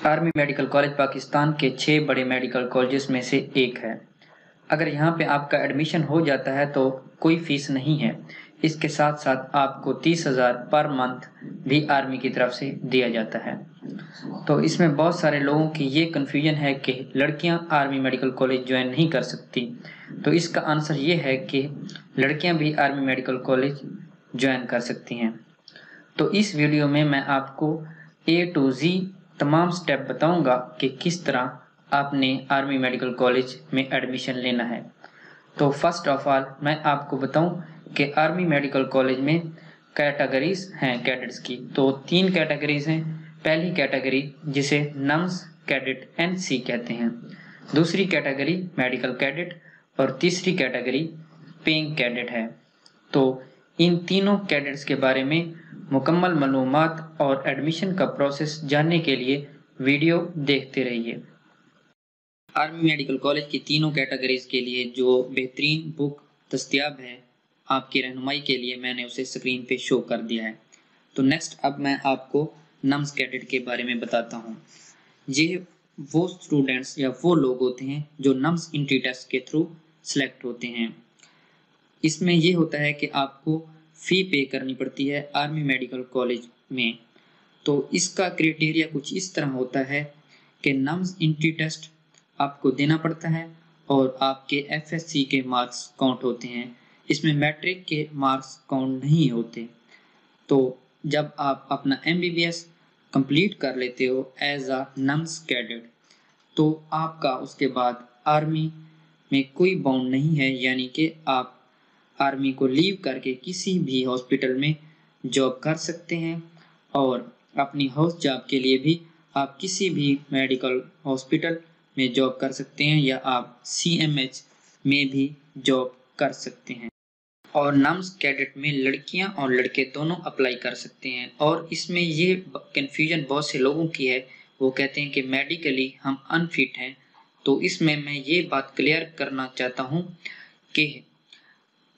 Army medical college Pakistan के 6 बड़े medical colleges में से एक है। अगर यहाँ पे आपका एडमिशन हो जाता है तो कोई फीस नहीं है। इसके साथ साथ आपको 30,000 पर मंथ भी आर्मी की तरफ से दिया जाता है। तो इसमें बहुत सारे लोगों की ये कन्फ्यूजन है कि लड़कियां आर्मी मेडिकल कॉलेज ज्वाइन नहीं कर सकती। तो इसका आंसर ये है कि लड़कियां भी आर्मी मेडिकल कॉलेज ज्वाइन कर सकती हैं। तो इस वीडियो में मैं आपको A to Z तमाम स्टेप बताऊंगा कि किस तरह आपने आर्मी मेडिकल कॉलेज में एडमिशन लेना है। तो फर्स्ट ऑफ ऑल मैं आपको बताऊं कि आर्मी मेडिकल कॉलेज में कैटेगरीज हैं कैडेट्स की। तो 3 कैटेगरीज हैं। पहली कैटेगरी जिसे नम्स कैडेट NC कहते हैं, दूसरी कैटेगरी मेडिकल कैडेट और तीसरी कैटेगरी पेइंग कैडेट है। तो इन तीनों कैडेट्स के बारे में मुकम्मल मालूमात और एडमिशन का प्रोसेस जानने के लिए वीडियो देखते रहिए। आर्मी मेडिकल कॉलेज की तीनों कैटेगरीज के लिए जो बेहतरीन बुक दस्तयाब है आपकी रहनुमाई के लिए, मैंने उसे स्क्रीन पे शो कर दिया है। तो नेक्स्ट अब मैं आपको नम्स कैडेट के बारे में बताता हूँ। ये वो स्टूडेंट्स या वो लोग होते हैं जो नम्स एंट्री टेस्ट के थ्रू सिलेक्ट होते हैं। इसमें ये होता है कि आपको फ़ी पे करनी पड़ती है आर्मी मेडिकल कॉलेज में। तो इसका क्राइटेरिया कुछ इस तरह होता है कि नम्स एंट्री टेस्ट आपको देना पड़ता है और आपके FSC के मार्क्स काउंट होते हैं। इसमें मैट्रिक के मार्क्स काउंट नहीं होते। तो जब आप अपना MBBS कंप्लीट कर लेते हो एज अ नम्स कैडेट, तो आपका उसके बाद आर्मी में कोई बाउंड नहीं है, यानी कि आप आर्मी को लीव करके किसी भी हॉस्पिटल में जॉब कर सकते हैं और अपनी हाउस जॉब के लिए भी आप किसी भी मेडिकल हॉस्पिटल में जॉब कर सकते हैं या आप CMH में भी जॉब कर सकते हैं। और नम्स कैडेट में लड़कियां और लड़के दोनों अप्लाई कर सकते हैं। और इसमें ये कन्फ्यूजन बहुत से लोगों की है, वो कहते हैं कि मेडिकली हम अनफिट हैं। तो इसमें मैं ये बात क्लियर करना चाहता हूँ कि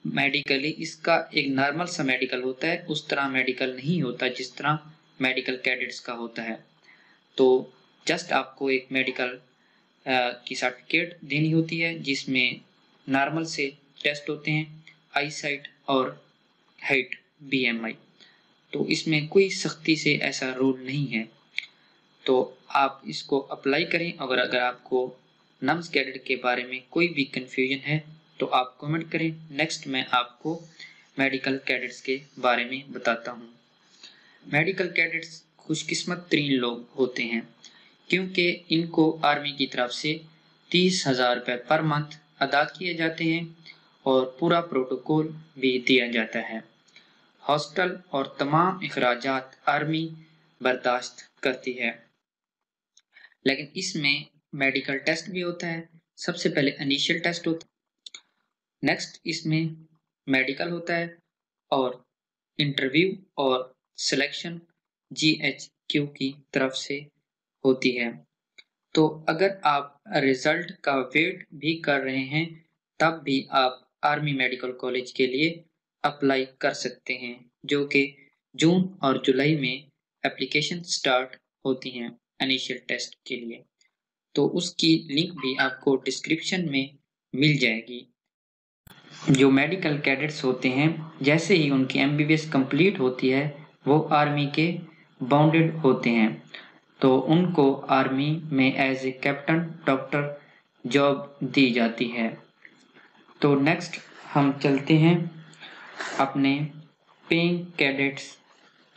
मेडिकली इसका एक नॉर्मल सा मेडिकल होता है, उस तरह मेडिकल नहीं होता जिस तरह मेडिकल कैडेट्स का होता है। तो जस्ट आपको एक मेडिकल की सर्टिफिकेट देनी होती है जिसमें नॉर्मल से टेस्ट होते हैं, आई साइट और हाइट BMI। तो इसमें कोई सख्ती से ऐसा रूल नहीं है। तो आप इसको अप्लाई करें। अगर आपको नम्स कैडेट के बारे में कोई भी कंफ्यूजन है तो आप कमेंट करें। नेक्स्ट मैं आपको मेडिकल कैडेट्स के बारे में बताता हूँ। मेडिकल कैडेट्स खुशकिस्मत तरीन लोग होते हैं क्योंकि इनको आर्मी की तरफ से 30,000 रुपये पर मंथ अदा किए जाते हैं और पूरा प्रोटोकॉल भी दिया जाता है। हॉस्टल और तमाम अखराजात आर्मी बर्दाश्त करती है। लेकिन इसमें मेडिकल टेस्ट भी होता है। सबसे पहले इनिशियल टेस्ट होता है, नेक्स्ट इसमें मेडिकल होता है और इंटरव्यू और सिलेक्शन GHQ की तरफ से होती है। तो अगर आप रिजल्ट का वेट भी कर रहे हैं तब भी आप आर्मी मेडिकल कॉलेज के लिए अप्लाई कर सकते हैं, जो कि जून और जुलाई में एप्लीकेशन स्टार्ट होती हैं इनिशियल टेस्ट के लिए। तो उसकी लिंक भी आपको डिस्क्रिप्शन में मिल जाएगी। जो मेडिकल कैडेट्स होते हैं, जैसे ही उनकी MBBS कंप्लीट होती है वो आर्मी के बाउंडेड होते हैं। तो उनको आर्मी में as a captain doctor job दी जाती है। तो नेक्स्ट हम चलते हैं अपने पेइंग कैडेट्स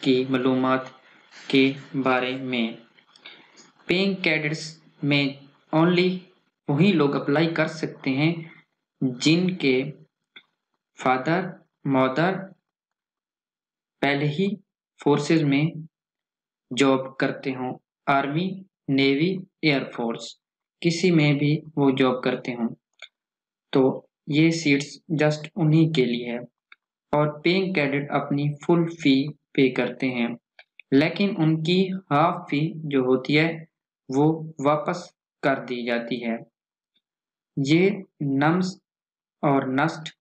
की मालूमात के बारे में। पेइंग कैडेट्स में ओनली वही लोग अप्लाई कर सकते हैं जिनके फादर मदर पहले ही फोर्सेस में जॉब करते हों, आर्मी, नेवी, एयरफोर्स, किसी में भी वो जॉब करते हों। तो ये सीट्स जस्ट उन्हीं के लिए है। और पेइंग कैडेट अपनी फुल फी पे करते हैं, लेकिन उनकी हाफ फी जो होती है वो वापस कर दी जाती है। ये नम्स और नस्ट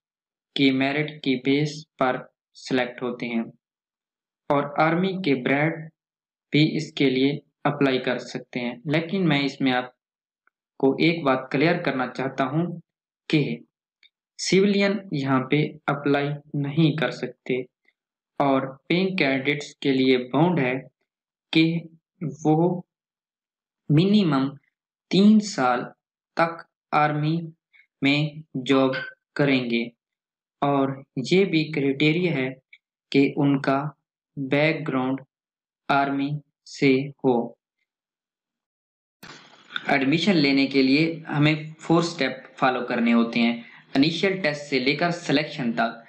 की मेरिट की बेस पर सिलेक्ट होते हैं और आर्मी के ब्रैड भी इसके लिए अप्लाई कर सकते हैं। लेकिन मैं इसमें आपको एक बात क्लियर करना चाहता हूँ कि सिविलियन यहाँ पे अप्लाई नहीं कर सकते और पेइंग कैंडिडेट्स के लिए बाउंड है कि वो मिनिमम 3 साल तक आर्मी में जॉब करेंगे और ये भी क्राइटेरिया है कि उनका बैकग्राउंड आर्मी से हो। एडमिशन लेने के लिए हमें 4 स्टेप फॉलो करने होते हैं। इनिशियल टेस्ट से लेकर सिलेक्शन तक